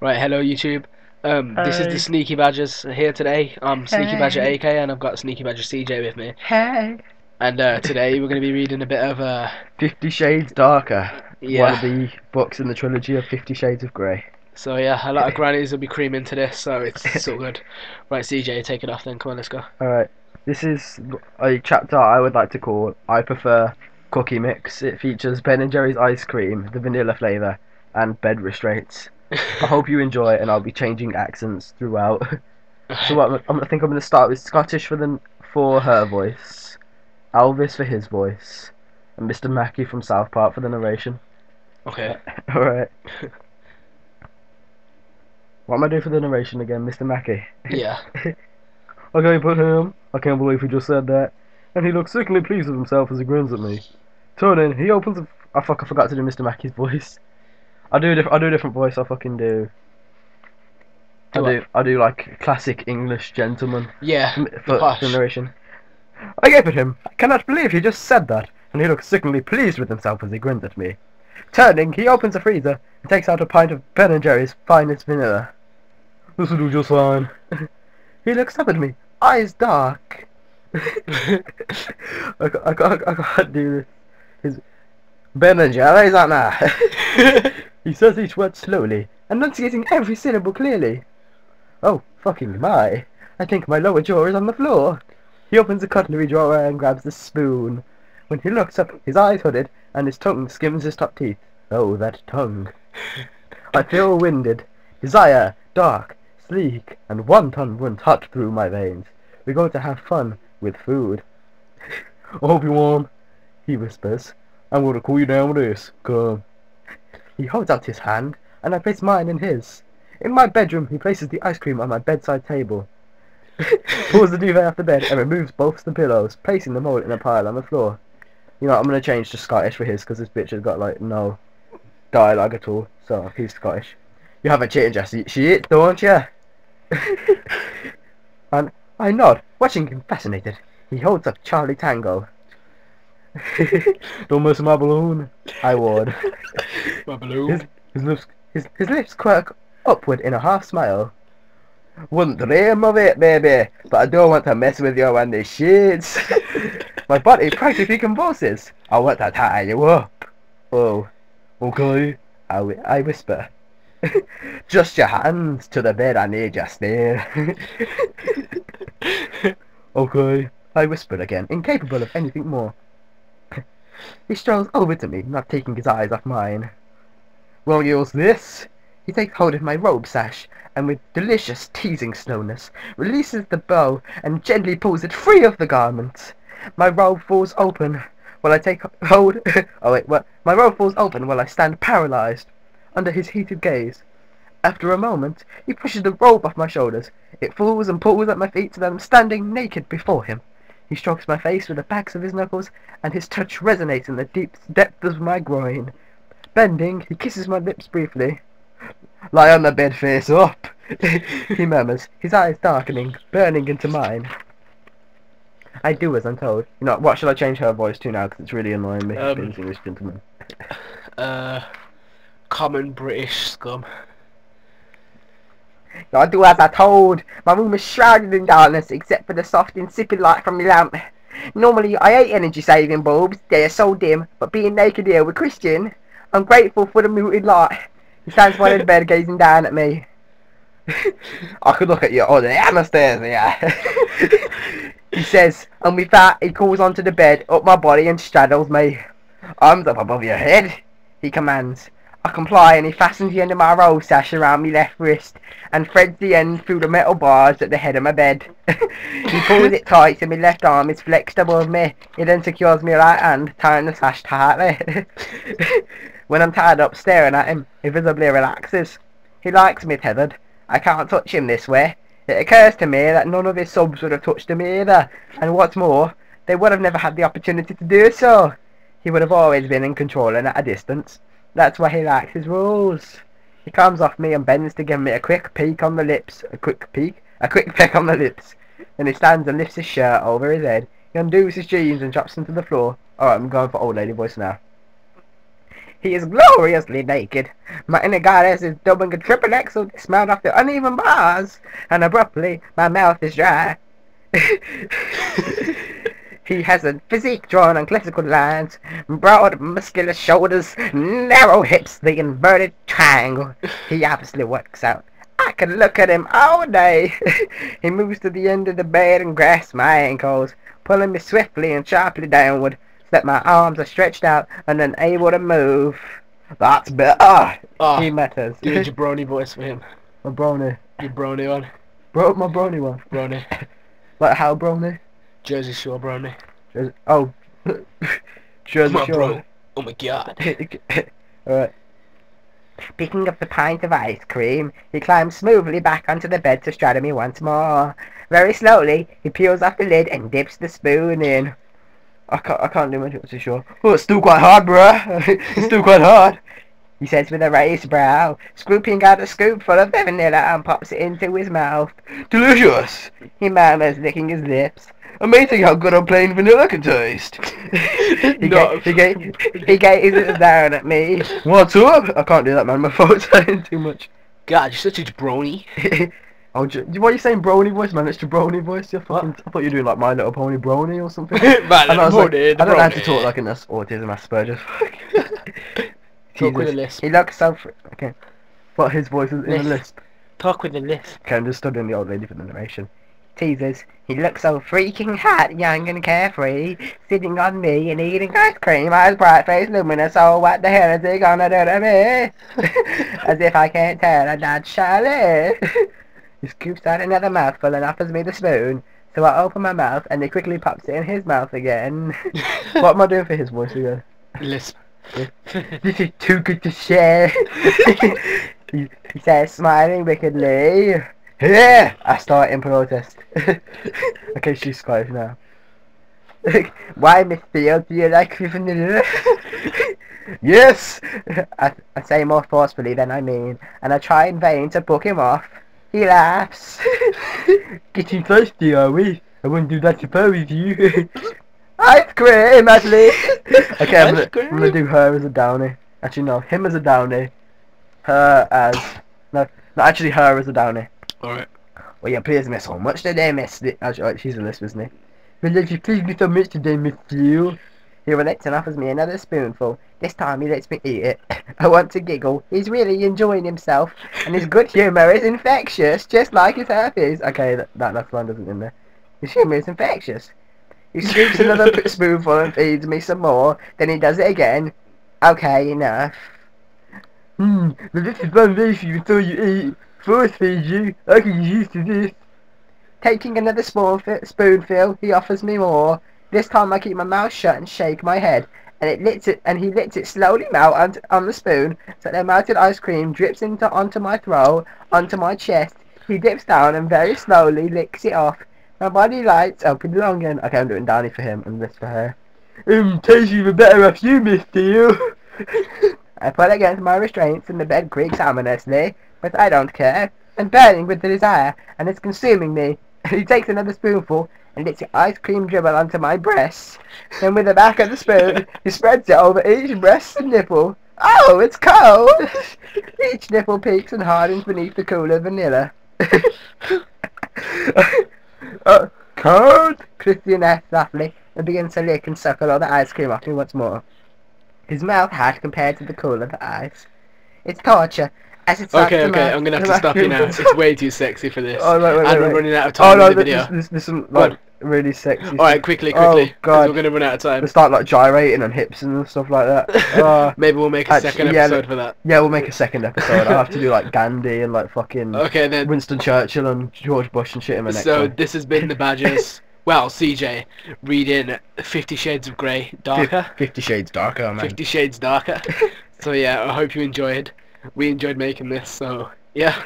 Right, hello YouTube. This is the Hey, Sneaky Badgers here today. I'm Sneaky Badger hey, AK and I've got Sneaky Badger CJ with me. hey. And today we're going to be reading a bit of 50 Shades Darker, one yeah. of the books in the trilogy of 50 Shades of Grey. So yeah, a lot of grannies will be creaming to this, so it's so good. Right, CJ, take it off then. Come on, let's go. Alright, this is a chapter I would like to call I Prefer Cookie Mix. It features Ben and Jerry's ice cream, the vanilla flavour, and bed restraints. I hope you enjoy it, and I'll be changing accents throughout. So Alright, what I think I'm going to start with Scottish for her voice, Elvis for his voice, and Mr. Mackey from South Park for the narration. okay. Alright. What am I doing for the narration again, Mr. Mackey? Yeah. Okay, but him. I can't believe he just said that. And he looks sickeningly pleased with himself as he grins at me. Turning, he opens a... I forgot to do Mr. Mackey's voice. I do a different voice, I fucking do. Do what? I do like classic English gentleman Yeah, the for the posh. narration. I gave it him. I cannot believe he just said that. And he looks sickeningly pleased with himself as he grins at me. Turning, he opens a freezer and takes out a pint of Ben and Jerry's finest vanilla. This'll do just fine. He looks up at me, eyes dark. I can't do this. His Ben and Jerry's on that. He says each word slowly, enunciating every syllable clearly. Oh, fucking my. I think my lower jaw is on the floor. He opens the cutlery drawer and grabs the spoon. When he looks up, his eyes hooded, and his tongue skims his top teeth. Oh, that tongue. I feel winded. Desire, dark, sleek, and wanton runs hot through my veins. We're going to have fun with food. I hope you warm, he whispers. I'm going to cool you down with this. Come. He holds out his hand, and I place mine in his. In my bedroom, he places the ice cream on my bedside table, pulls the duvet off the bed, and removes both the pillows, placing them all in a pile on the floor. You know, I'm going to change to Scottish for his, because this bitch has got, like, no dialogue at all, so he's Scottish. You have a change your shit, don't you? And I nod, watching him fascinated. He holds up Charlie Tango. Don't mess with my balloon, I warn. My His, balloon. his lips quirk upward in a half smile. Wouldn't dream of it, baby, but I don't want to mess with you on the shits. My body practically convulses. I want to tie you up. Oh, okay, I whisper. Just your hands to the bed, I need you still. Okay, I whispered again, incapable of anything more. He strolls over to me, not taking his eyes off mine. Won't use this? He takes hold of my robe sash, and with delicious teasing slowness, releases the bow and gently pulls it free of the garment. My robe falls open while I take hold... oh wait, what? My robe falls open while I stand paralyzed under his heated gaze. After a moment, he pushes the robe off my shoulders. It falls and pulls at my feet so that I'm standing naked before him. He strokes my face with the backs of his knuckles, and his touch resonates in the deep depths of my groin. Bending, he kisses my lips briefly. Lie on the bed face up, he murmurs, his eyes darkening, burning into mine. I do as I'm told. You know, what should I change her voice to now, because it's really annoying me, being Um, this English gentleman. uh, Common British scum. I do as I told. My room is shrouded in darkness, except for the soft insipid light from the lamp. Normally, I hate energy-saving bulbs. They are so dim, but being naked here with Christian, I'm grateful for the muted light. He stands by the bed, gazing down at me. I could look at you all the Anastasia. He says, and with that, he calls onto the bed, up my body, and straddles me. Arms up above your head, he commands. I comply, and he fastens the end of my robe sash around my left wrist and threads the end through the metal bars at the head of my bed. He pulls it tight so my left arm is flexed above me. He then secures my right hand, tying the sash tightly. When I'm tied up staring at him, he visibly relaxes. He likes me tethered. I can't touch him this way. It occurs to me that none of his subs would have touched him either, and what's more, they would have never had the opportunity to do so. He would have always been in control and at a distance. That's why he likes his rules. He comes off me and bends to give me a quick peek on the lips. A quick peck on the lips. Then he stands and lifts his shirt over his head. He undoes his jeans and drops them to the floor. Alright, I'm going for old lady voice now. He is gloriously naked. My inner goddess is doing a triple axel dismount off the uneven bars, and abruptly my mouth is dry. He has a physique drawn on classical lines, broad muscular shoulders, narrow hips, the inverted triangle. He obviously works out. I can look at him all day. He moves to the end of the bed and grasps my ankles, pulling me swiftly and sharply downward, so that my arms are stretched out and unable to move. That's better, he mutters. Do a jabroni voice for him. My brony. Your brony one. Bro, my brony one. Brony. Like how brony? Jersey Shore brony. Oh. Jersey My Shore. bro. Oh my god. Alright. Picking up the pint of ice cream, he climbs smoothly back onto the bed to straddle me once more. Very slowly, he peels off the lid and dips the spoon in. I can't do much too sure. Oh, it's still quite hard, bruh. It's still quite hard, he says with a raised brow, scooping out a scoopful of the vanilla and pops it into his mouth. Delicious, he murmurs, licking his lips. Amazing how good a plain vanilla can taste. He gazes down at me. What's up? I can't do that, man. My phone's saying too much. God, you're such a jabroni. Oh, why are you saying brony voice, man? It's jabroni voice. I thought you were doing like My Little Pony brony or something. My Little Pony, I don't know how to talk like an autism Asperger's. Talk with a lisp. He looks so okay. But his voice is in a lisp. Talk with a lisp. Okay, I'm just studying the old lady for the narration. Teasers. He looks so freaking hot, young and carefree, sitting on me and eating ice cream, eyes bright, face luminous. Oh, what the hell is he gonna do to me? As if I can't tell, I'm not Charlie. He scoops out another mouthful and offers me the spoon. So I open my mouth and he quickly pops it in his mouth again. What am I doing for his voice again? Lisp. This is too good to share. he says, smiling wickedly. Yeah! I start in protest. Okay, she's Scottish now. Why, Miss Field, do you like vanilla? Yes! I say more forcefully than I mean, and I try in vain to book him off. He laughs. Getting thirsty, are we? I wouldn't do that if I was you. Ice cream, at least! Okay, I'm gonna do her as a downy. Actually, no, him as a downy. Her as... No, actually her as a downy. Alright. Well, you please me so much today, Miss... Actually, she's a lisp, isn't he? Well, if you please me so much today, Miss Steele. He relates and offers me another spoonful. This time he lets me eat it. I want to giggle. He's really enjoying himself, and his good humour is infectious, just like his herpes. Okay, that last line isn't in there. His humour is infectious. He scoops another spoonful and feeds me some more. Then he does it again. Okay, enough. But this is one ratio until you eat. Force feed you. I can get used to this. Taking another spoonful, he offers me more. This time I keep my mouth shut and shake my head, and he lets it slowly melt on the spoon, so the melted ice cream drips onto my throat, onto my chest. He dips down and very slowly licks it off. My body lights up with longing. Okay, I'm doing Danny for him and this for her. Tastes even better off you, Miss Steele. I pull against my restraints and the bed creaks ominously, but I don't care. I'm burning with the desire, and it's consuming me. He takes another spoonful and lets the ice cream dribble onto my breasts. Then with the back of the spoon, he spreads it over each breast and nipple. Oh, it's cold! Each nipple peaks and hardens beneath the cooler vanilla. Cold? Christian asks softly and begins to lick and suckle all the ice cream off me once more. His mouth hot compared to the cool of the ice. It's torture. Okay, I'm gonna have to stop you now. It's way too sexy for this. Oh, wait, and we're running out of time in the video. There's some like really sexy. Alright, quickly. Oh god, we're gonna run out of time. They start like gyrating on hips and stuff like that. Maybe we'll make a second episode for that. Yeah, we'll make a second episode. I'll have to do like Gandhi and like fucking then Winston Churchill and George Bush and shit in my next one. This has been the Badgers. Well, CJ, reading 50 Shades of Grey Darker. 50 Shades Darker, man. 50 Shades Darker. So yeah, I hope you enjoyed. We enjoyed making this, so yeah.